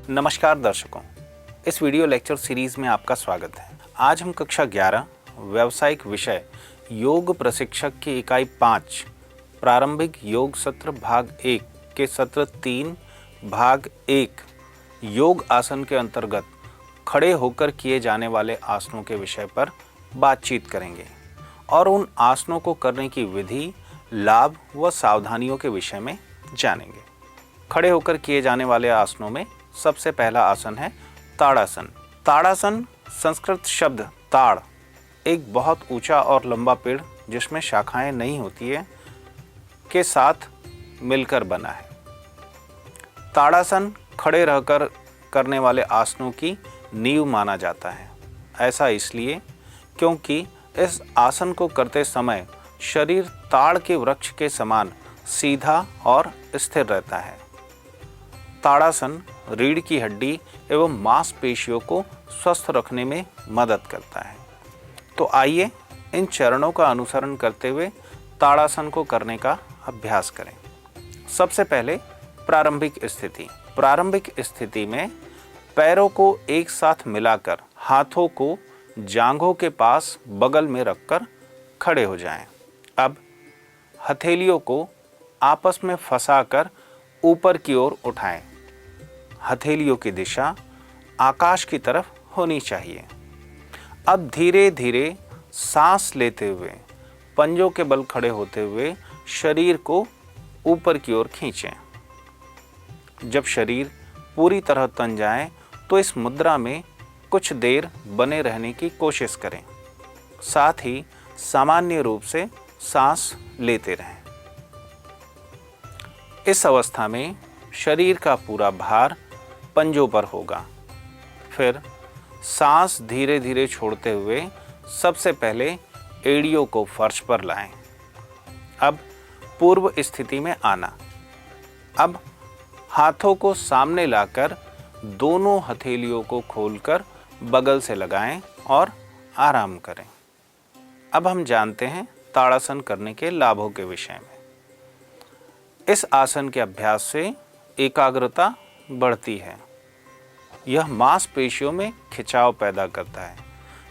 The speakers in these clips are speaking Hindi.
नमस्कार दर्शकों, इस वीडियो लेक्चर सीरीज में आपका स्वागत है। आज हम कक्षा 11 व्यावसायिक विषय योग प्रशिक्षक की इकाई 5 प्रारंभिक योग सत्र भाग 1 के सत्र 3 भाग 1 योग आसन के अंतर्गत खड़े होकर किए जाने वाले आसनों के विषय पर बातचीत करेंगे और उन आसनों को करने की विधि, लाभ व सावधानियों के विषय में जानेंगे। खड़े होकर किए जाने वाले आसनों में सबसे पहला आसन है ताड़ासन। ताड़ासन संस्कृत शब्द ताड़, एक बहुत ऊंचा और लंबा पेड़ जिसमें शाखाएं नहीं होती है, के साथ मिलकर बना है। ताड़ासन खड़े रहकर करने वाले आसनों की नींव माना जाता है। ऐसा इसलिए क्योंकि इस आसन को करते समय शरीर ताड़ के वृक्ष के समान सीधा और स्थिर रहता है। ताड़ासन रीढ़ की हड्डी एवं मांसपेशियों को स्वस्थ रखने में मदद करता है। तो आइए इन चरणों का अनुसरण करते हुए ताड़ासन को करने का अभ्यास करें। सबसे पहले प्रारंभिक स्थिति। प्रारंभिक स्थिति में पैरों को एक साथ मिलाकर हाथों को जांघों के पास बगल में रखकर खड़े हो जाएं। अब हथेलियों को आपस में फंसाकर ऊपर की ओर उठाएं। हथेलियों की दिशा आकाश की तरफ होनी चाहिए। अब धीरे धीरे सांस लेते हुए पंजों के बल खड़े होते हुए शरीर को ऊपर की ओर खींचें। जब शरीर पूरी तरह तन जाए तो इस मुद्रा में कुछ देर बने रहने की कोशिश करें। साथ ही सामान्य रूप से सांस लेते रहें। इस अवस्था में शरीर का पूरा भार पंजों पर होगा। फिर सांस धीरे धीरे छोड़ते हुए सबसे पहले एड़ियों को फर्श पर लाएं। अब पूर्व स्थिति में आना। अब हाथों को सामने लाकर दोनों हथेलियों को खोलकर बगल से लगाएं और आराम करें। अब हम जानते हैं ताड़ासन करने के लाभों के विषय में। इस आसन के अभ्यास से एकाग्रता बढ़ती है। यह मांसपेशियों में खिंचाव पैदा करता है,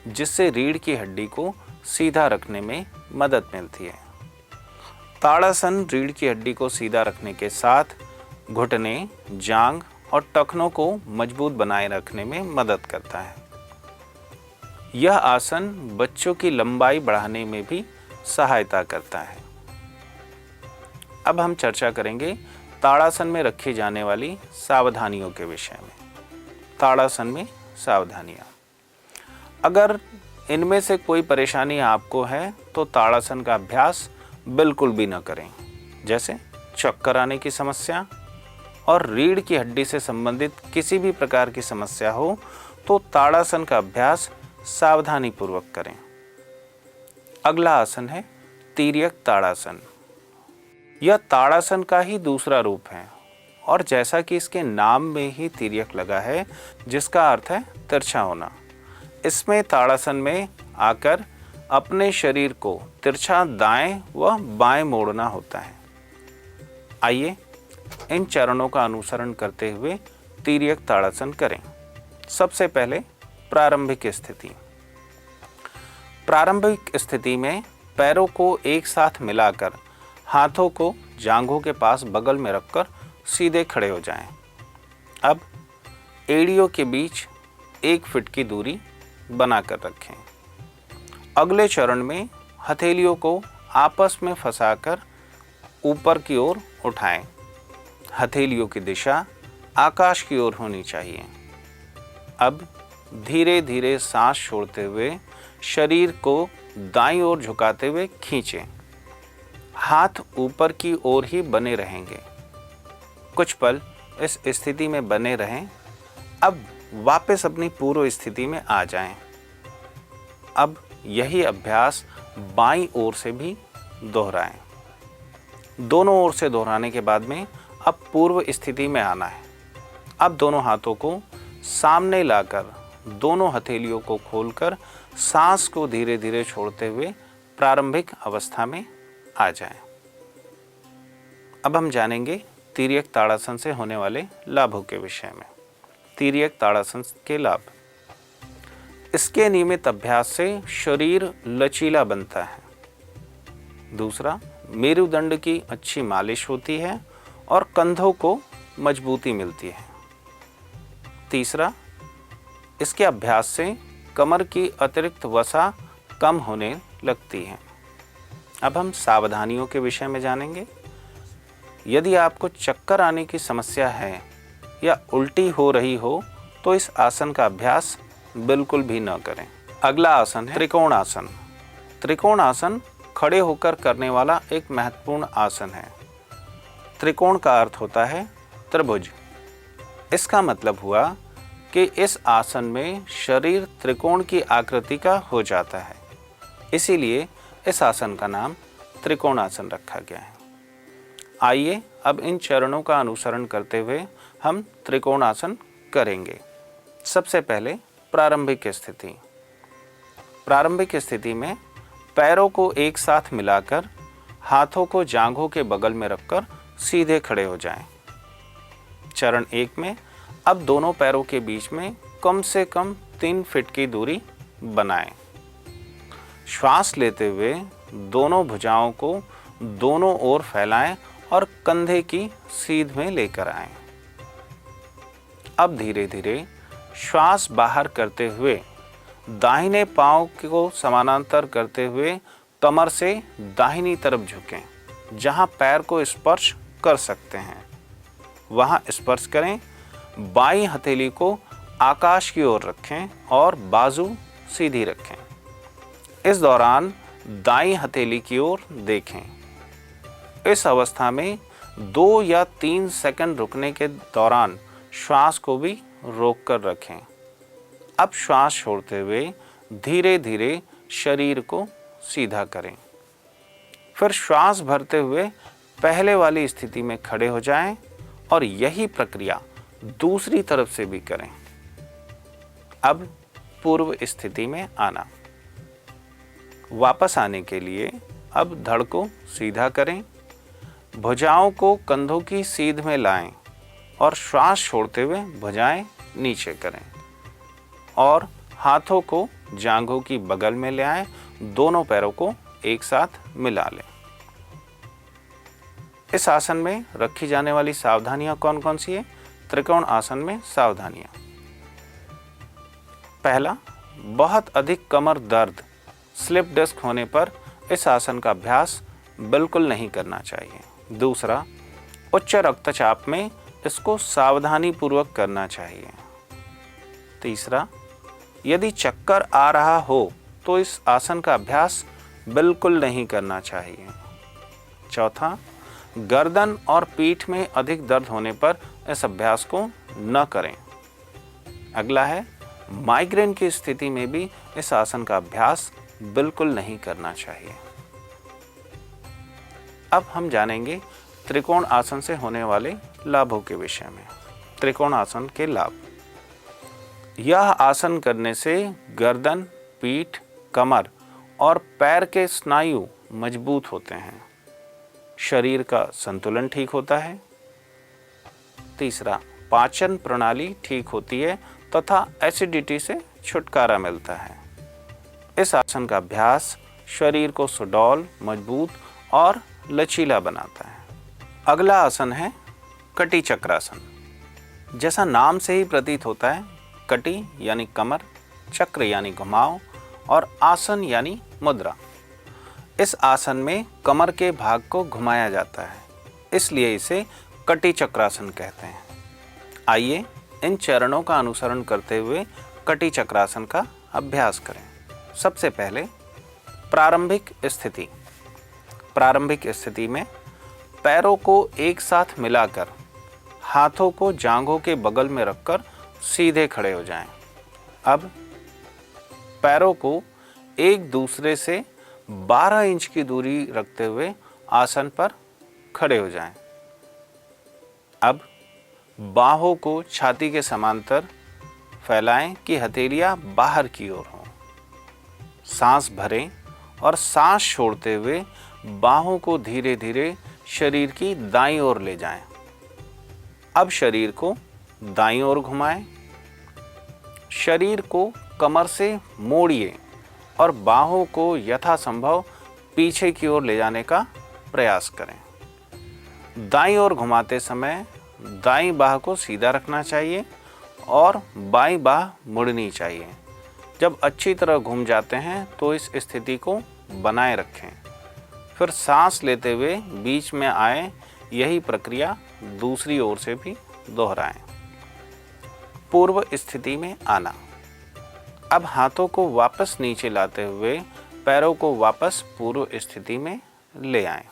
जिससे रीढ़ की हड्डी को सीधा रखने में मदद मिलती है। ताड़ासन रीढ़ की हड्डी को सीधा रखने के साथ घुटने, जांघ और टखनों को मजबूत बनाए रखने में मदद करता है। यह आसन बच्चों की लंबाई बढ़ाने में भी सहायता करता है। अब हम चर्चा करेंगे ताड़ासन में रखी जाने वाली सावधानियों के विषय में। ताड़ासन में सावधानियाँ। अगर इनमें से कोई परेशानी आपको है तो ताड़ासन का अभ्यास बिल्कुल भी न करें। जैसे चक्कर आने की समस्या और रीढ़ की हड्डी से संबंधित किसी भी प्रकार की समस्या हो तो ताड़ासन का अभ्यास सावधानी पूर्वक करें। अगला आसन है तिर्यक ताड़ासन। यह ताड़ासन का ही दूसरा रूप है और जैसा कि इसके नाम में ही तिर्यक लगा है, जिसका अर्थ है तिरछा होना। इसमें ताड़ासन में आकर अपने शरीर को तिरछा दाएं व बाएं मोड़ना होता है। आइए इन चरणों का अनुसरण करते हुए तिर्यक ताड़ासन करें। सबसे पहले प्रारंभिक स्थिति। प्रारंभिक स्थिति में पैरों को एक साथ मिलाकर हाथों को जांघों के पास बगल में रखकर सीधे खड़े हो जाएं। अब एड़ियों के बीच 1 फीट की दूरी बनाकर रखें। अगले चरण में हथेलियों को आपस में फंसाकर ऊपर की ओर उठाएं। हथेलियों की दिशा आकाश की ओर होनी चाहिए। अब धीरे धीरे सांस छोड़ते हुए शरीर को दाईं ओर झुकाते हुए खींचें। हाथ ऊपर की ओर ही बने रहेंगे। कुछ पल इस स्थिति में बने रहें। अब वापस अपनी पूर्व स्थिति में आ जाएं। अब यही अभ्यास बाईं ओर से भी दोहराएं। दोनों ओर से दोहराने के बाद में अब पूर्व स्थिति में आना है। अब दोनों हाथों को सामने लाकर दोनों हथेलियों को खोलकर सांस को धीरे धीरे छोड़ते हुए प्रारंभिक अवस्था में आ जाएं। अब हम जानेंगे तिर्यक ताड़ासन से होने वाले लाभों के विषय में। तिर्यक ताड़ासन के लाभ। इसके नियमित अभ्यास से शरीर लचीला बनता है। दूसरा, मेरुदंड की अच्छी मालिश होती है और कंधों को मजबूती मिलती है। तीसरा, इसके अभ्यास से कमर की अतिरिक्त वसा कम होने लगती है। अब हम सावधानियों के विषय में जानेंगे। यदि आपको चक्कर आने की समस्या है या उल्टी हो रही हो तो इस आसन का अभ्यास बिल्कुल भी न करें। अगला आसन है त्रिकोण आसन। त्रिकोण आसन खड़े होकर करने वाला एक महत्वपूर्ण आसन है। त्रिकोण का अर्थ होता है त्रिभुज। इसका मतलब हुआ कि इस आसन में शरीर त्रिकोण की आकृति का हो जाता है, इसीलिए इस आसन का नाम त्रिकोण आसन रखा गया है। आइए अब इन चरणों का अनुसरण करते हुए हम त्रिकोण आसन करेंगे। सबसे पहले प्रारंभिक स्थिति। प्रारंभिक स्थिति में पैरों को एक साथ मिलाकर हाथों को जांघों के बगल में रखकर सीधे खड़े हो जाएं। चरण 1 में अब दोनों पैरों के बीच में कम से कम 3 फीट की दूरी बनाएं। श्वास लेते हुए दोनों भुजाओं को दोनों ओर फैलाएं और कंधे की सीध में लेकर आएं। अब धीरे धीरे श्वास बाहर करते हुए दाहिने पांव को समानांतर करते हुए कमर से दाहिनी तरफ झुकें। जहां पैर को स्पर्श कर सकते हैं वहां स्पर्श करें। बाईं हथेली को आकाश की ओर रखें और बाजू सीधी रखें। इस दौरान दाईं हथेली की ओर देखें। इस अवस्था में 2 या 3 सेकंड रुकने के दौरान श्वास को भी रोक कर रखें। अब श्वास छोड़ते हुए धीरे धीरे शरीर को सीधा करें। फिर श्वास भरते हुए पहले वाली स्थिति में खड़े हो जाएं और यही प्रक्रिया दूसरी तरफ से भी करें। अब पूर्व स्थिति में आना। वापस आने के लिए अब धड़ को सीधा करें। भुजाओं को कंधों की सीध में लाएं और श्वास छोड़ते हुए भुजाएं नीचे करें और हाथों को जांघों की बगल में ले आएं। दोनों पैरों को एक साथ मिला लें। इस आसन में रखी जाने वाली सावधानियां कौन कौन सी है? त्रिकोण आसन में सावधानियां। पहला, बहुत अधिक कमर दर्द, स्लिप डिस्क होने पर इस आसन का अभ्यास बिल्कुल नहीं करना चाहिए। दूसरा, उच्च रक्तचाप में इसको सावधानी पूर्वक करना चाहिए। तीसरा, यदि चक्कर आ रहा हो तो इस आसन का अभ्यास बिल्कुल नहीं करना चाहिए। चौथा, गर्दन और पीठ में अधिक दर्द होने पर इस अभ्यास को न करें। अगला है, माइग्रेन की स्थिति में भी इस आसन का अभ्यास बिल्कुल नहीं करना चाहिए। अब हम जानेंगे त्रिकोण आसन से होने वाले लाभों के विषय में। त्रिकोण आसन के लाभ। यह आसन करने से गर्दन, पीठ, कमर और पैर के स्नायु मजबूत होते हैं। शरीर का संतुलन ठीक होता है। तीसरा, पाचन प्रणाली ठीक होती है तथा एसिडिटी से छुटकारा मिलता है। इस आसन का अभ्यास शरीर को सुडौल, मजबूत और लचीला बनाता है। अगला आसन है कटी चक्रासन। जैसा नाम से ही प्रतीत होता है, कटी यानी कमर, चक्र यानी घुमाव और आसन यानी मुद्रा। इस आसन में कमर के भाग को घुमाया जाता है, इसलिए इसे कटी चक्रासन कहते हैं। आइए इन चरणों का अनुसरण करते हुए कटी चक्रासन का अभ्यास करें। सबसे पहले प्रारंभिक स्थिति। प्रारंभिक स्थिति में पैरों को एक साथ मिलाकर हाथों को जांघों के बगल में रखकर सीधे खड़े हो जाएं। अब पैरों को एक दूसरे से 12 इंच की दूरी रखते हुए आसन पर खड़े हो जाएं। अब बाहों को छाती के समांतर फैलाएं कि हथेलियां बाहर की ओर हों। सांस भरें और सांस छोड़ते हुए बाहों को धीरे धीरे शरीर की दाईं ओर ले जाएं। अब शरीर को दाईं ओर घुमाएं शरीर को कमर से मोड़िए और बाहों को यथासंभव पीछे की ओर ले जाने का प्रयास करें। दाईं ओर घुमाते समय दाईं बाह को सीधा रखना चाहिए और बाईं बाह मुड़नी चाहिए। जब अच्छी तरह घूम जाते हैं तो इस स्थिति को बनाए रखें। फिर सांस लेते हुए बीच में आए यही प्रक्रिया दूसरी ओर से भी दोहराएं। पूर्व स्थिति में आना। अब हाथों को वापस नीचे लाते हुए पैरों को वापस पूर्व स्थिति में ले आएं।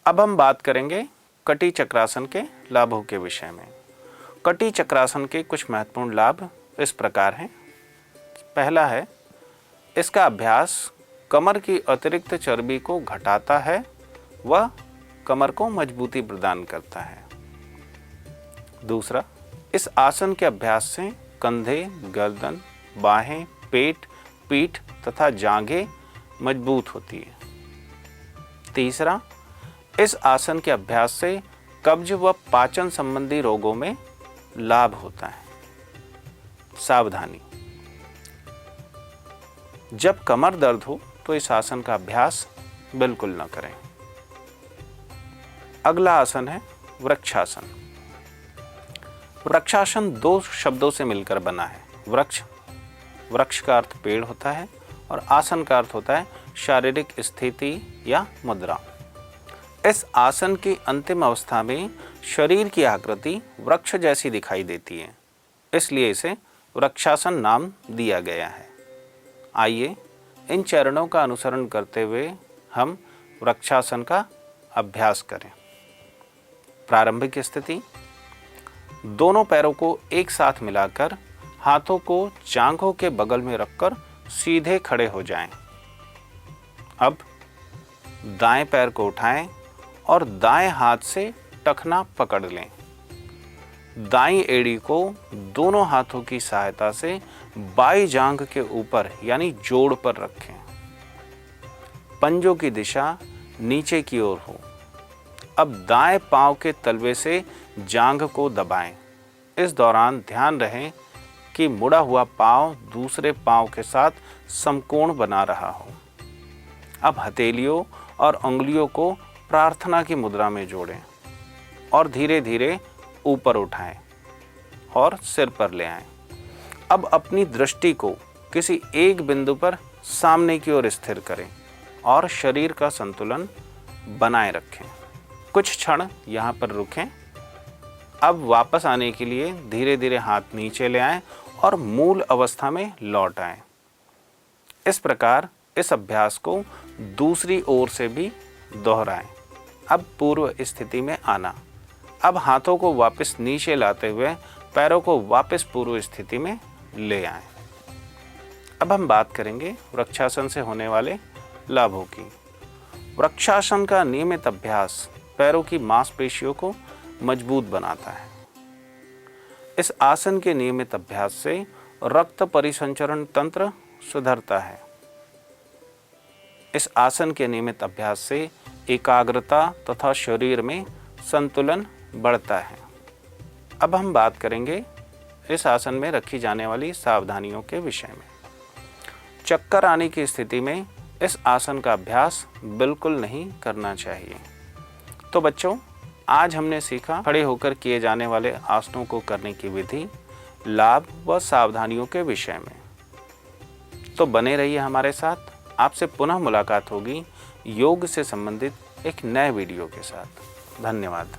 अब हम बात करेंगे कटी चक्रासन के लाभों के विषय में। कटी चक्रासन के कुछ महत्वपूर्ण लाभ इस प्रकार हैं। पहला है, इसका अभ्यास कमर की अतिरिक्त चर्बी को घटाता है व कमर को मजबूती प्रदान करता है। दूसरा, इस आसन के अभ्यास से कंधे, गर्दन, बाहें, पेट, पीठ तथा जांघें मजबूत होती है। तीसरा, इस आसन के अभ्यास से कब्ज व पाचन संबंधी रोगों में लाभ होता है। सावधानी, जब कमर दर्द हो तो इस आसन का अभ्यास बिल्कुल न करें। अगला आसन है वृक्षासन। वृक्षासन दो शब्दों से मिलकर बना है। वृक्ष, वृक्ष का अर्थ पेड़ होता है और आसन का अर्थ होता है शारीरिक स्थिति या मुद्रा। इस आसन की अंतिम अवस्था में शरीर की आकृति वृक्ष जैसी दिखाई देती है, इसलिए इसे वृक्षासन नाम दिया गया है। आइए इन चरणों का अनुसरण करते हुए हम वृक्षासन का अभ्यास करें। प्रारंभिक स्थिति, दोनों पैरों को एक साथ मिलाकर हाथों को जांघों के बगल में रखकर सीधे खड़े हो जाएं। अब दाएं पैर को उठाएं और दाएं हाथ से टखना पकड़ लें। दाईं एड़ी को दोनों हाथों की सहायता से बाईं जांघ के ऊपर यानी जोड़ पर रखें। पंजों की दिशा नीचे की ओर हो। अब दाएं पांव के तलवे से जांघ को दबाएं। इस दौरान ध्यान रहे कि मुड़ा हुआ पांव दूसरे पांव के साथ समकोण बना रहा हो। अब हथेलियों और उंगलियों को प्रार्थना की मुद्रा में जोड़ें और धीरे धीरे ऊपर उठाएं और सिर पर ले आएं। अब अपनी दृष्टि को किसी एक बिंदु पर सामने की ओर स्थिर करें और शरीर का संतुलन बनाए रखें। कुछ क्षण यहाँ पर रुकें। अब वापस आने के लिए धीरे धीरे हाथ नीचे ले आएं और मूल अवस्था में लौट आएं। इस प्रकार इस अभ्यास को दूसरी ओर से भी दोहराएं। अब पूर्व स्थिति में आना। अब हाथों को वापस नीचे लाते हुए पैरों को वापस पूर्व स्थिति में ले आएं। अब हम बात करेंगे वृक्षासन से होने वाले लाभों की। वृक्षासन का नियमित अभ्यास पैरों की मांसपेशियों को मजबूत बनाता है। इस आसन के नियमित अभ्यास से रक्त परिसंचरण तंत्र सुधरता है। इस आसन के नियमित अभ्यास से एकाग्रता तथा शरीर में संतुलन बढ़ता है। अब हम बात करेंगे इस आसन में रखी जाने वाली सावधानियों के विषय में। चक्कर आने की स्थिति में इस आसन का अभ्यास बिल्कुल नहीं करना चाहिए। तो बच्चों, आज हमने सीखा खड़े होकर किए जाने वाले आसनों को करने की विधि, लाभ व सावधानियों के विषय में। तो बने रहिए हमारे साथ। आपसे पुनः मुलाकात होगी योग से संबंधित एक नए वीडियो के साथ। धन्यवाद।